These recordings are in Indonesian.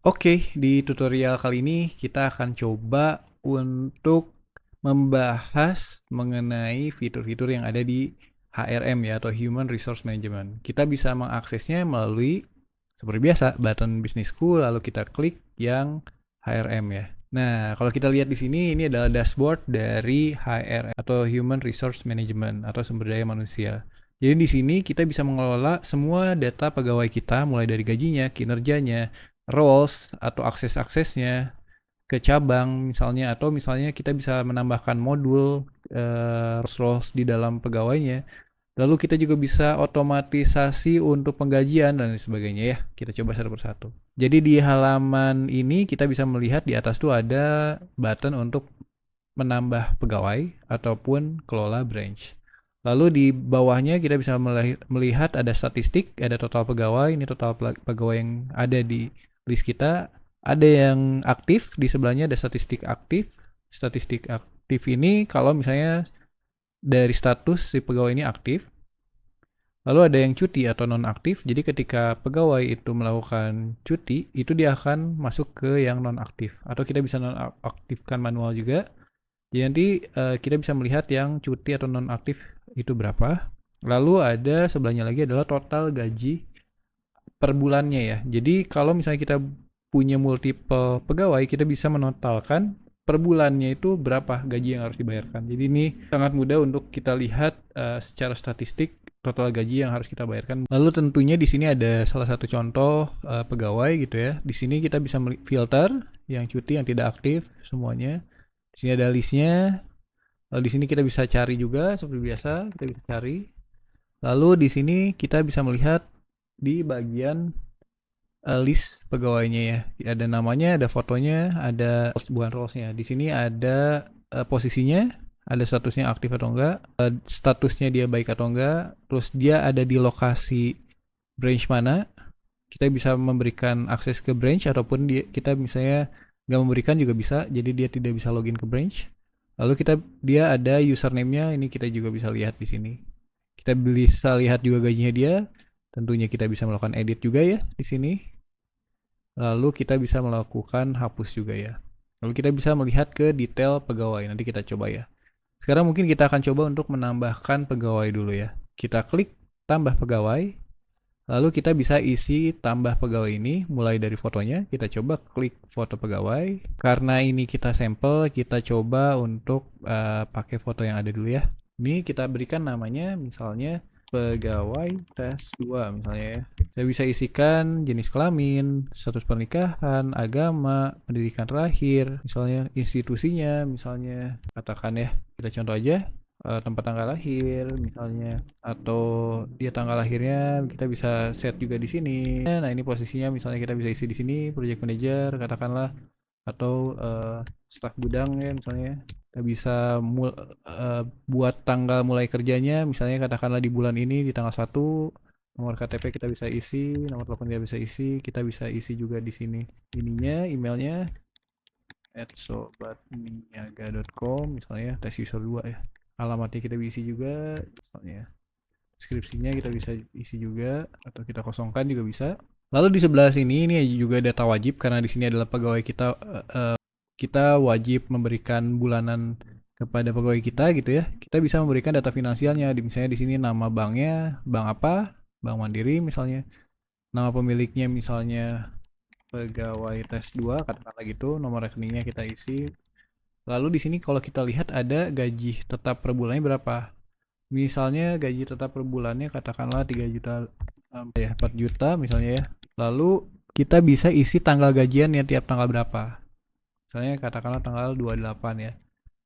Oke, di tutorial kali ini kita akan coba untuk membahas mengenai fitur-fitur yang ada di HRM ya, atau Human Resource Management. Kita bisa mengaksesnya melalui seperti biasa button bisnisku, lalu kita klik yang HRM ya. Nah, kalau kita lihat di sini, ini adalah dashboard dari HRM atau Human Resource Management atau sumber daya manusia. Jadi di sini kita bisa mengelola semua data pegawai kita, mulai dari gajinya, kinerjanya, roles atau akses-aksesnya ke cabang misalnya, atau misalnya kita bisa menambahkan modul roles di dalam pegawainya. Lalu kita juga bisa otomatisasi untuk penggajian dan sebagainya ya. Kita coba satu persatu. Jadi di halaman ini kita bisa melihat di atas tuh ada button untuk menambah pegawai ataupun kelola branch. Lalu di bawahnya kita bisa melihat ada statistik, ada total pegawai, ini total pegawai yang ada di list kita. Ada yang aktif, di sebelahnya ada statistik aktif. Statistik aktif ini kalau misalnya dari status si pegawai ini aktif. Lalu ada yang cuti atau non-aktif, jadi ketika pegawai itu melakukan cuti, itu dia akan masuk ke yang non-aktif. Atau kita bisa non-aktifkan manual juga. Jadi nanti kita bisa melihat yang cuti atau non-aktif itu berapa. Lalu ada sebelahnya lagi adalah total gaji per bulannya ya. Jadi kalau misalnya kita punya multiple pegawai, kita bisa menotalkan per bulannya itu berapa gaji yang harus dibayarkan. Jadi ini sangat mudah untuk kita lihat secara statistik total gaji yang harus kita bayarkan. Lalu tentunya di sini ada salah satu contoh pegawai gitu ya. Di sini kita bisa filter yang cuti, yang tidak aktif semuanya. Di sini ada listnya. Lalu di sini kita bisa cari juga seperti biasa, kita bisa cari. Lalu di sini kita bisa melihat di bagian list pegawainya ya. Ada namanya, ada fotonya, ada bukan roles-nya. Di sini ada posisinya, ada statusnya aktif atau enggak, statusnya dia baik atau enggak, terus dia ada di lokasi branch mana. Kita bisa memberikan akses ke branch ataupun kita misalnya nggak memberikan juga bisa, jadi dia tidak bisa login ke branch. Lalu dia ada username-nya, ini kita juga bisa lihat di sini. Kita bisa lihat juga gajinya dia. Tentunya kita bisa melakukan edit juga ya di sini. Lalu kita bisa melakukan hapus juga ya. Lalu kita bisa melihat ke detail pegawai. Nanti kita coba ya. Sekarang mungkin kita akan coba untuk menambahkan pegawai dulu ya. Kita klik tambah pegawai. Lalu kita bisa isi tambah pegawai ini mulai dari fotonya. Kita coba klik foto pegawai. Karena ini kita sampel, kita coba untuk pakai foto yang ada dulu ya. Ini kita berikan namanya misalnya pegawai tes 2 misalnya ya. Saya bisa isikan jenis kelamin, status pernikahan, agama, pendidikan terakhir, misalnya institusinya, misalnya katakan ya, kita contoh aja tempat tanggal lahir misalnya, atau dia tanggal lahirnya kita bisa set juga di sini. Nah ini posisinya misalnya kita bisa isi di sini project manager katakanlah, atau staf gudang ya misalnya. Kita bisa buat tanggal mulai kerjanya misalnya katakanlah di bulan ini di tanggal 1. Nomor KTP kita bisa isi, nomor telepon kita bisa isi, kita bisa isi juga di sini ininya, emailnya @sobatniaga.com misalnya, tes user 2 ya. Alamatnya kita bisa isi juga misalnya. Deskripsinya kita bisa isi juga atau kita kosongkan juga bisa. Lalu di sebelah sini ini juga data wajib karena di sini adalah pegawai kita, kita wajib memberikan bulanan kepada pegawai kita gitu ya. Kita bisa memberikan data finansialnya, misalnya di sini nama banknya, bank apa, Bank Mandiri misalnya. Nama pemiliknya misalnya pegawai tes 2 katakanlah gitu, nomor rekeningnya kita isi. Lalu di sini kalau kita lihat ada gaji tetap per bulannya berapa. Misalnya gaji tetap per bulannya katakanlah 3 juta ya 4 juta misalnya ya. Lalu kita bisa isi tanggal gajiannya tiap tanggal berapa. Misalnya katakanlah tanggal 28 ya.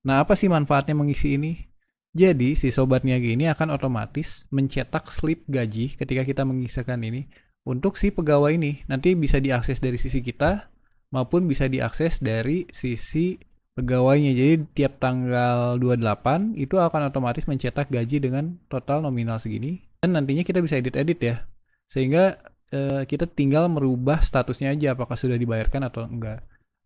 Nah, apa sih manfaatnya mengisi ini? Jadi, si sobat niaga ini akan otomatis mencetak slip gaji ketika kita mengisahkan ini untuk si pegawai ini. Nanti bisa diakses dari sisi kita maupun bisa diakses dari sisi pegawainya. Jadi, tiap tanggal 28 itu akan otomatis mencetak gaji dengan total nominal segini. Dan nantinya kita bisa edit-edit ya. Sehingga kita tinggal merubah statusnya aja apakah sudah dibayarkan atau enggak.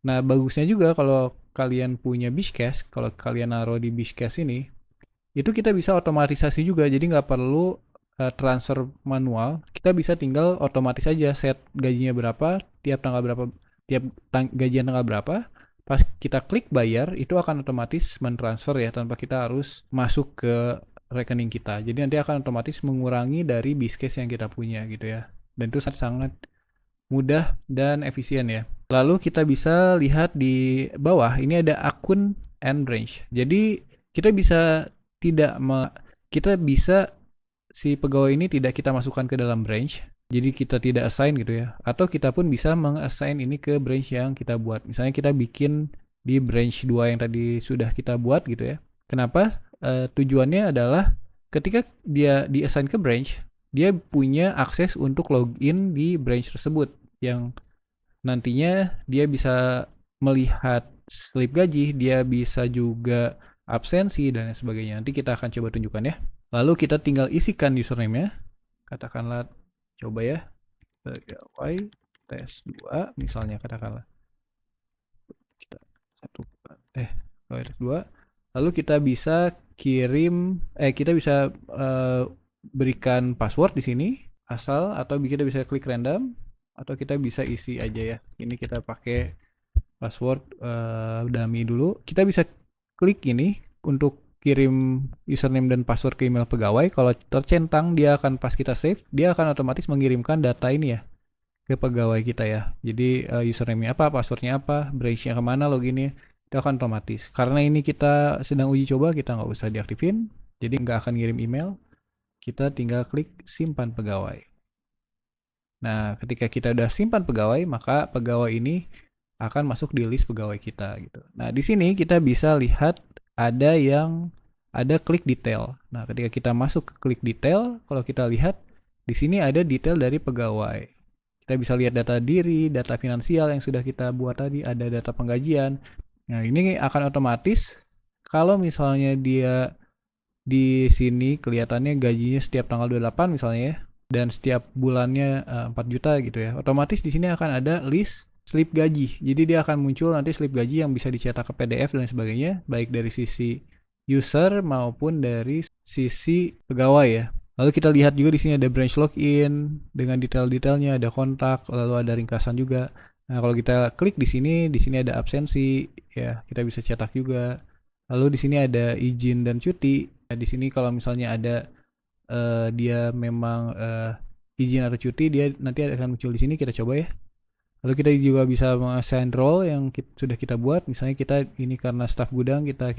Nah, bagusnya juga kalau kalian punya Bishcash, kalau kalian naruh di Bishcash ini, itu kita bisa otomatisasi juga. Jadi nggak perlu transfer manual. Kita bisa tinggal otomatis aja set gajinya berapa, tiap tanggal berapa tiap gajian tanggal berapa, pas kita klik bayar itu akan otomatis mentransfer ya tanpa kita harus masuk ke rekening kita. Jadi nanti akan otomatis mengurangi dari Bizcash yang kita punya gitu ya. Dan itu sangat mudah dan efisien ya. Lalu kita bisa lihat di bawah ini ada akun and branch. Jadi kita bisa tidak kita bisa si pegawai ini tidak kita masukkan ke dalam branch. Jadi kita tidak assign gitu ya. Atau kita pun bisa meng-assign ini ke branch yang kita buat. Misalnya kita bikin di branch 2 yang tadi sudah kita buat gitu ya. Kenapa? Tujuannya adalah ketika dia di-assign ke branch, dia punya akses untuk login di branch tersebut yang nantinya dia bisa melihat slip gaji, dia bisa juga absensi dan sebagainya. Nanti kita akan coba tunjukkan ya. Lalu kita tinggal isikan username-nya. Katakanlah coba ya, pegawai tes 2 misalnya katakanlah. Kita pegawai tes 2. Lalu kita bisa kirim kita bisa berikan password di sini asal, atau kita bisa klik random, atau kita bisa isi aja ya. Ini kita pakai password dummy dulu. Kita bisa klik ini untuk kirim username dan password ke email pegawai. Kalau tercentang, dia akan pas kita save, dia akan otomatis mengirimkan data ini ya ke pegawai kita ya. Jadi username-nya apa, passwordnya apa, branch-nya kemana, loginnya, itu akan otomatis. Karena ini kita sedang uji coba, kita nggak usah diaktifin, jadi nggak akan ngirim email. Kita tinggal klik simpan pegawai. Nah, ketika kita udah simpan pegawai, maka pegawai ini akan masuk di list pegawai kita gitu. Nah, di sini kita bisa lihat ada klik detail. Nah, ketika kita masuk ke klik detail, kalau kita lihat di sini ada detail dari pegawai. Kita bisa lihat data diri, data finansial yang sudah kita buat tadi, ada data penggajian. Nah, ini akan otomatis kalau misalnya dia di sini kelihatannya gajinya setiap tanggal 28 misalnya ya, dan setiap bulannya 4 juta gitu ya. Otomatis di sini akan ada list slip gaji. Jadi dia akan muncul nanti slip gaji yang bisa dicetak ke PDF dan sebagainya, baik dari sisi user maupun dari sisi pegawai ya. Lalu kita lihat juga di sini ada branch login dengan detail-detailnya, ada kontak, lalu ada ringkasan juga. Nah, kalau kita klik di sini ada absensi ya, kita bisa cetak juga. Lalu di sini ada izin dan cuti. Nah, di sini kalau misalnya ada dia memang izin atau cuti, dia nanti akan muncul di sini, kita coba ya. Lalu kita juga bisa mengassign role yang sudah kita buat. Misalnya kita ini karena staff gudang, kita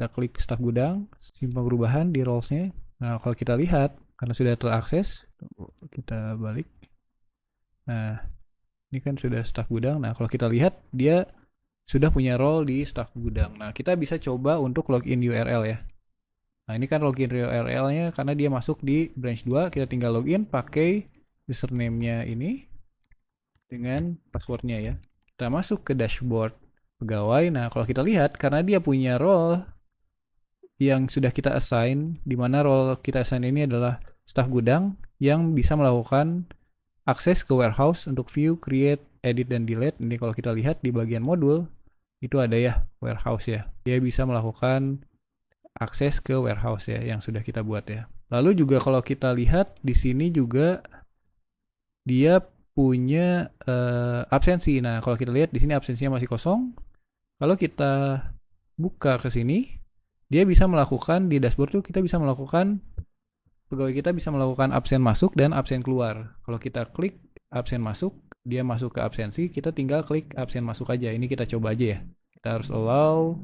klik staff gudang, simpan perubahan di roles-nya. Nah, kalau kita lihat karena sudah terakses, kita balik. Nah, ini kan sudah staff gudang. Nah, kalau kita lihat dia sudah punya role di staff gudang. Nah, kita bisa coba untuk login URL ya. Nah, ini kan login URL-nya karena dia masuk di branch 2, kita tinggal login pakai username-nya ini dengan password-nya ya. Kita masuk ke dashboard pegawai. Nah, kalau kita lihat karena dia punya role yang sudah kita assign, di mana role kita assign ini adalah staff gudang yang bisa melakukan akses ke warehouse untuk view, create, edit, dan delete. Ini kalau kita lihat di bagian modul, itu ada ya warehouse ya. Dia bisa melakukan akses ke warehouse ya yang sudah kita buat ya. Lalu juga kalau kita lihat di sini juga dia punya absensi. Nah, kalau kita lihat di sini absensinya masih kosong. Kalau kita buka ke sini, dia bisa melakukan di dashboard tuh, kita bisa melakukan, pegawai kita bisa melakukan absen masuk dan absen keluar. Kalau kita klik absen masuk, dia masuk ke absensi, kita tinggal klik absen masuk aja. Ini kita coba aja ya. Kita harus allow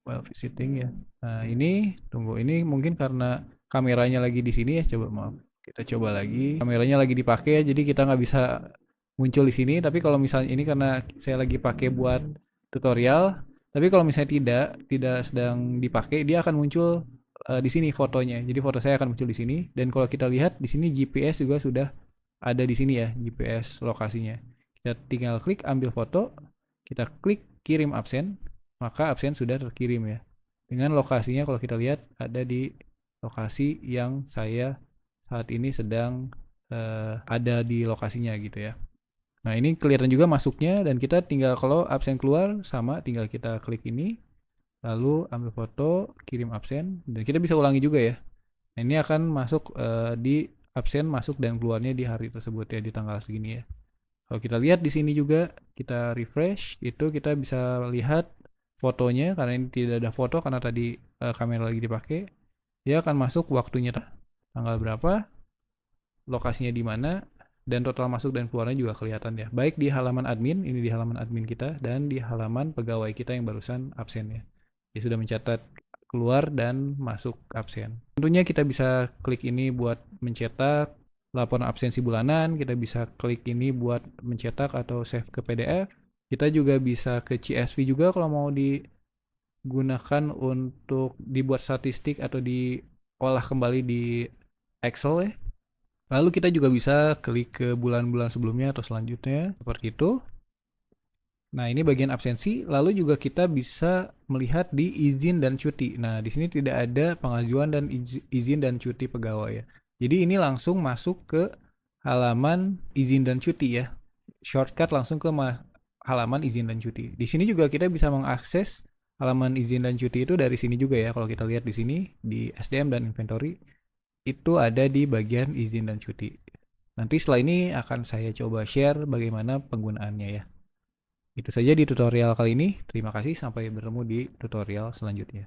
while visiting ya. Nah, ini tunggu, ini mungkin karena kameranya lagi di sini ya. Coba maaf. Kita coba lagi. Kameranya lagi dipakai ya, jadi kita nggak bisa muncul di sini. Tapi kalau misalnya ini karena saya lagi pakai buat tutorial. Tapi kalau misalnya tidak sedang dipakai, dia akan muncul di sini fotonya. Jadi foto saya akan muncul di sini. Dan kalau kita lihat di sini GPS juga sudah ada di sini ya, GPS lokasinya. Kita tinggal klik ambil foto, kita klik kirim absen, maka absen sudah terkirim ya. Dengan lokasinya kalau kita lihat ada di lokasi yang saya saat ini sedang ada di lokasinya gitu ya. Nah, ini kelihatan juga masuknya, dan kita tinggal kalau absen keluar sama tinggal kita klik ini, lalu ambil foto, kirim absen, dan kita bisa ulangi juga ya. Nah, ini akan masuk di absen masuk dan keluarnya di hari tersebut ya, di tanggal segini ya. Kalau kita lihat di sini juga, kita refresh, itu kita bisa lihat fotonya, karena ini tidak ada foto karena tadi kamera lagi dipakai. Dia akan masuk waktunya, tanggal berapa, lokasinya di mana, dan total masuk dan keluarnya juga kelihatan ya. Baik di halaman admin, ini di halaman admin kita, dan di halaman pegawai kita yang barusan absen ya. Dia sudah mencatat keluar dan masuk absen. Tentunya kita bisa klik ini buat mencetak laporan absensi bulanan, kita bisa klik ini buat mencetak atau save ke PDF. Kita juga bisa ke CSV juga kalau mau digunakan untuk dibuat statistik atau diolah kembali di Excel ya. Lalu kita juga bisa klik ke bulan-bulan sebelumnya atau selanjutnya, seperti itu. Nah, ini bagian absensi. Lalu juga kita bisa melihat di izin dan cuti. Nah, di sini tidak ada pengajuan dan izin dan cuti pegawai ya. Jadi ini langsung masuk ke halaman izin dan cuti ya. Shortcut langsung ke halaman izin dan cuti. Di sini juga kita bisa mengakses halaman izin dan cuti itu dari sini juga ya. Kalau kita lihat di sini di SDM dan inventory itu ada di bagian izin dan cuti. Nanti setelah ini akan saya coba share bagaimana penggunaannya ya. Itu saja di tutorial kali ini. Terima kasih, sampai bertemu di tutorial selanjutnya.